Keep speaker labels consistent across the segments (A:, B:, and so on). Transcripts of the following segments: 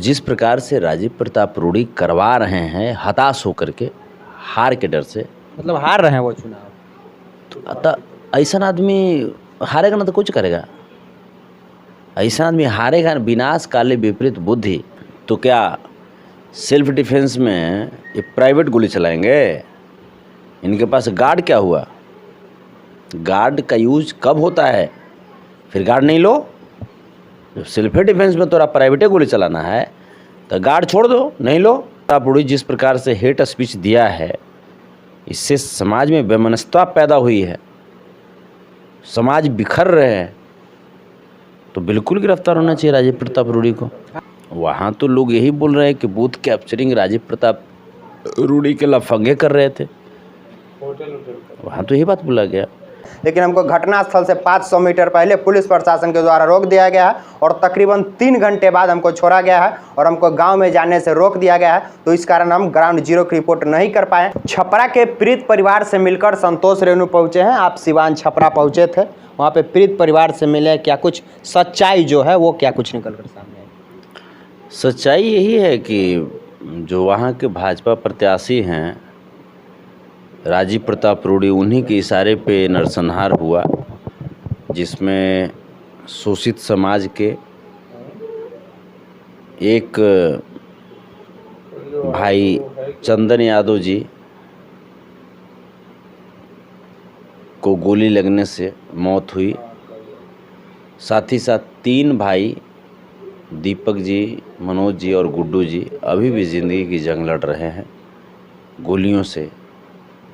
A: जिस प्रकार से राजीव प्रताप रूडी करवा रहे हैं हताश होकर के, हार के डर से,
B: मतलब हार रहे हैं वो चुनाव।
A: अतः ऐसा आदमी हारेगा ना तो कुछ करेगा। ऐसा आदमी हारेगा, विनाश काले विपरीत बुद्धि। तो क्या सेल्फ डिफेंस में ये प्राइवेट गोली चलाएंगे? इनके पास गार्ड क्या हुआ? गार्ड का यूज कब होता है? फिर गार्ड नहीं लो। सेल्फ डिफेंस में तो प्राइवेटे गोली चलाना है तो गार्ड छोड़ दो, नहीं लो। आप जिस प्रकार से हेट स्पीच दिया है, इससे समाज में वैमनस्यता पैदा हुई है, समाज बिखर रहे हैं, तो बिल्कुल गिरफ्तार होना चाहिए राजीव प्रताप रूडी को। वहाँ तो लोग यही बोल रहे हैं कि बूथ कैप्चरिंग राजीव प्रताप रूडी के लफंगे कर रहे थे, वहाँ तो यही बात बोला गया।
B: लेकिन हमको घटनास्थल से 500 मीटर पहले पुलिस प्रशासन के द्वारा रोक दिया गया है और तकरीबन 3 घंटे बाद हमको छोड़ा गया है और हमको गांव में जाने से रोक दिया गया है। तो इस कारण हम ग्राउंड जीरो की रिपोर्ट नहीं कर पाए। छपरा के पीड़ित परिवार से मिलकर संतोष रेणु पहुंचे हैं। आप सिवान छपरा पहुंचे थे, वहाँ पे पीड़ित परिवार से मिले, क्या कुछ सच्चाई जो है वो क्या कुछ निकल कर सामने आई?
A: सच्चाई यही है कि जो वहाँ के भाजपा प्रत्याशी हैं राजीव प्रताप रूडी, उन्हीं के इशारे पे नरसंहार हुआ, जिसमें शोषित समाज के एक भाई चंदन यादव जी को गोली लगने से मौत हुई। साथ ही साथ 3 भाई दीपक जी, मनोज जी और गुड्डू जी अभी भी ज़िंदगी की जंग लड़ रहे हैं, गोलियों से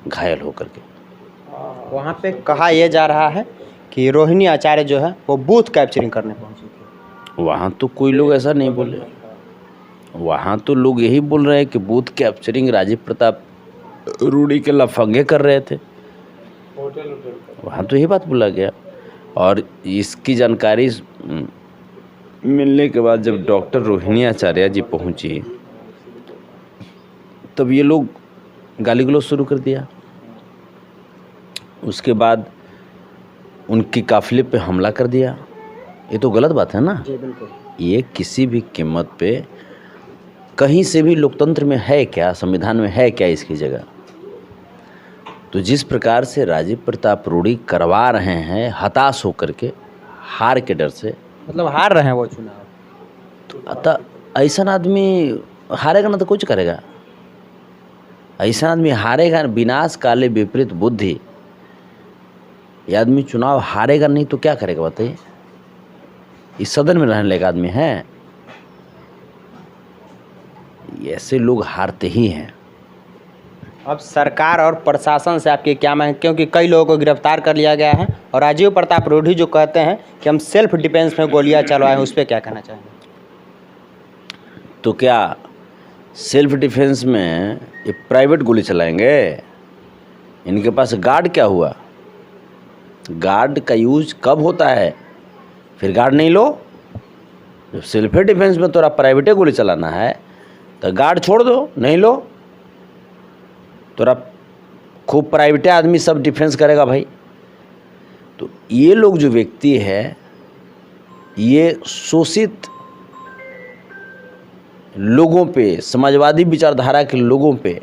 A: घायल होकर के।
B: वहाँ पे कहा यह जा रहा है कि रोहिणी आचार्य जो है वो बूथ कैप्चरिंग करने पहुंची थी।
A: वहाँ तो कोई लोग ऐसा नहीं बोले, वहाँ तो लोग यही बोल रहे हैं कि बूथ कैप्चरिंग राजीव प्रताप रूडी के लफंगे कर रहे थे, वहाँ तो यही बात बोला गया। और इसकी जानकारी मिलने के बाद जब डॉक्टर रोहिणी आचार्य जी पहुँची, तब ये लोग गाली गलौज शुरू कर दिया। उसके बाद उनकी काफिले पे हमला कर दिया। ये तो गलत बात है ना।
B: जी बिल्कुल।
A: ये किसी भी कीमत पे कहीं से भी लोकतंत्र में है क्या, संविधान में है क्या इसकी जगह? तो जिस प्रकार से राजीव प्रताप रूडी करवा रहे हैं हताश होकर के, हार के डर से,
B: मतलब हार रहे हैं वो चुनाव।
A: अतः ऐसा आदमी हारेगा ना तो कुछ करेगा। ऐसा आदमी हारेगा, विनाश काले विपरीत बुद्धि। ये आदमी चुनाव हारेगा नहीं तो क्या करेगा बताइए? इस सदन में रहने लायक आदमी है? ऐसे लोग हारते ही हैं।
B: अब सरकार और प्रशासन से आपकी क्या मांग, क्योंकि कई लोगों को गिरफ्तार कर लिया गया है और राजीव प्रताप रूडी जो कहते हैं कि हम सेल्फ डिफेंस में गोलियां चलवाएं, उस पर क्या कहना चाहेंगे?
A: तो क्या सेल्फ डिफेंस में ये प्राइवेट गोली चलाएंगे? इनके पास गार्ड क्या हुआ? गार्ड का यूज कब होता है? फिर गार्ड नहीं लो। सेल्फ डिफेंस में तो प्राइवेटे गोली चलाना है तो गार्ड छोड़ दो, नहीं लो। तो खूब प्राइवेटे आदमी सब डिफेंस करेगा भाई। तो ये लोग जो व्यक्ति है, ये शोषित लोगों पे, समाजवादी विचारधारा के लोगों पे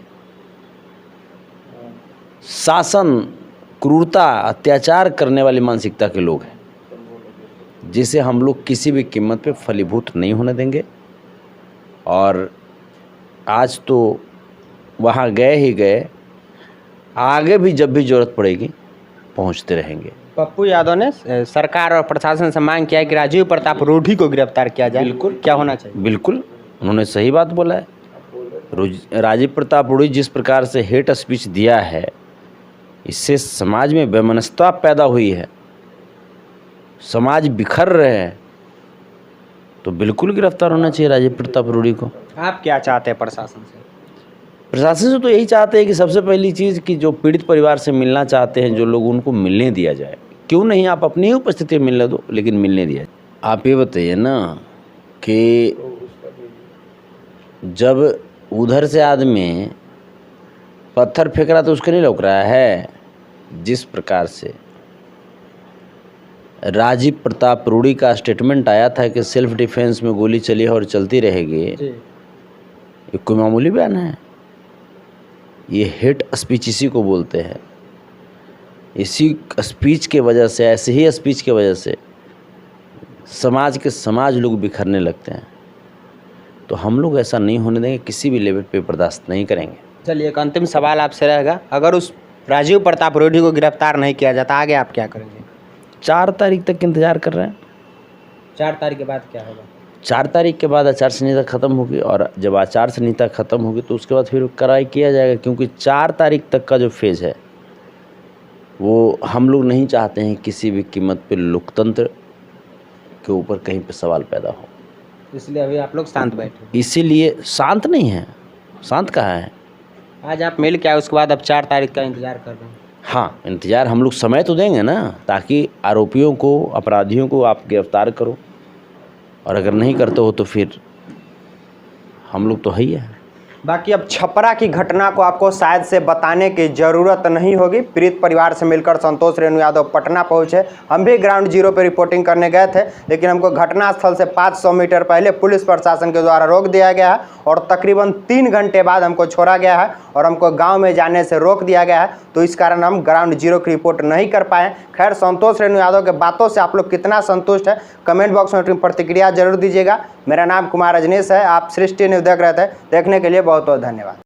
A: शासन, क्रूरता, अत्याचार करने वाली मानसिकता के लोग हैं, जिसे हम लोग किसी भी कीमत पे फलीभूत नहीं होने देंगे। और आज तो वहाँ गए ही गए, आगे भी जब भी जरूरत पड़ेगी पहुँचते रहेंगे।
B: पप्पू यादव ने सरकार और प्रशासन से मांग किया है कि राजीव प्रताप रूडी को गिरफ्तार किया जाए।
A: बिल्कुल,
B: क्या होना चाहिए?
A: बिल्कुल, उन्होंने सही बात बोला है। राजीव प्रताप रूडी जिस प्रकार से हेट स्पीच दिया है, इससे समाज में वैमनस्यता पैदा हुई है, समाज बिखर रहे हैं, तो बिल्कुल गिरफ्तार होना चाहिए राजीव प्रताप रूडी को।
B: आप क्या चाहते हैं प्रशासन से?
A: प्रशासन से तो यही चाहते हैं कि सबसे पहली चीज़ कि जो पीड़ित परिवार से मिलना चाहते हैं जो लोग, उनको मिलने दिया जाए। क्यों नहीं, आप अपनी ही उपस्थिति में मिलने दो, लेकिन मिलने दिया जाए। आप ये बताइए ना कि जब उधर से आदमी पत्थर फेंक रहा तो उसको नहीं लौक रहा है? जिस प्रकार से राजीव प्रताप रूडी का स्टेटमेंट आया था कि सेल्फ डिफेंस में गोली चली है और चलती रहेगी, ये कोई मामूली बयान है? ये हेट स्पीच इसी को बोलते हैं। इसी स्पीच के वजह से, ऐसे ही स्पीच के वजह से समाज लोग बिखरने लगते हैं। तो हम लोग ऐसा नहीं होने देंगे, किसी भी लेवल पे बर्दाश्त नहीं करेंगे।
B: चलिए, एक अंतिम सवाल आपसे रहेगा, अगर उस राजीव प्रताप रूडी को गिरफ्तार नहीं किया जाता, आगे आप क्या करेंगे?
A: 4 तारीख तक इंतज़ार कर रहे हैं।
B: 4 तारीख के बाद क्या होगा?
A: 4 तारीख के बाद आचार संहिता ख़त्म होगी, और जब आचार संहिता ख़त्म होगी तो उसके बाद फिर कार्रवाई किया जाएगा, क्योंकि 4 तारीख तक का जो फेज़ है वो हम लोग नहीं चाहते हैं किसी भी कीमत पे लोकतंत्र के ऊपर कहीं पे सवाल पैदा हो।
B: इसलिए अभी आप लोग शांत बैठे।
A: इसीलिए शांत नहीं है, शांत कहाँ है?
B: आज आप मिल के आए, उसके बाद अब 4 तारीख का इंतजार कर रहे हैं।
A: हाँ, इंतज़ार हम लोग समय तो देंगे ना, ताकि आरोपियों को, अपराधियों को आप गिरफ्तार करो, और अगर नहीं करते हो तो फिर हम लोग तो है ही है।
B: बाकी अब छपरा की घटना को आपको शायद से बताने की ज़रूरत नहीं होगी। पीड़ित परिवार से मिलकर संतोष रेणु यादव पटना पहुंचे। हम भी ग्राउंड जीरो पे रिपोर्टिंग करने गए थे, लेकिन हमको घटनास्थल से 500 मीटर पहले पुलिस प्रशासन के द्वारा रोक दिया गया है और तकरीबन 3 घंटे बाद हमको छोड़ा गया है और हमको गाँव में जाने से रोक दिया गया है। तो इस कारण हम ग्राउंड जीरो की रिपोर्ट नहीं कर पाए। खैर, संतोष रेणु यादव के बातों से आप लोग कितना संतुष्ट है, कमेंट बॉक्स में अपनी प्रतिक्रिया जरूर दीजिएगा। मेरा नाम कुमार रजनीश है, आप सृष्टि न्यूज़ देख रहे थे। देखने के लिए बहुत बहुत धन्यवाद।